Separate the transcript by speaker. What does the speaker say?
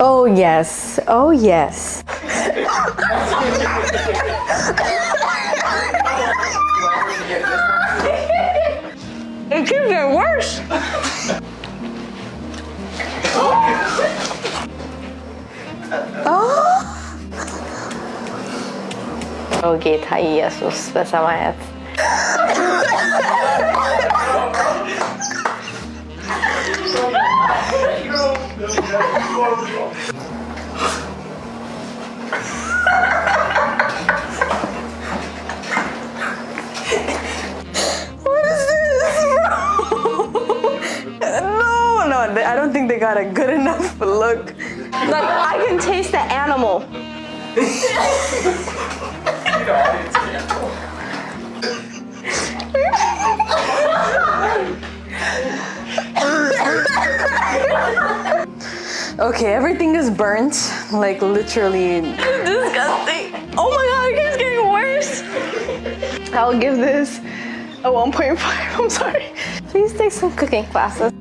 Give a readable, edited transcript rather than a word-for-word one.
Speaker 1: Oh yes. Oh yes. It keeps getting worse. ኦ ጌታ ኢየሱስ በሰማያት No, I don't think they got a good enough look. Look, I can taste the animal. Okay, everything is burnt, like literally. Disgusting. Oh my god, it keeps getting worse. I'll give this a 1.5. I'm sorry. Please take some cooking classes.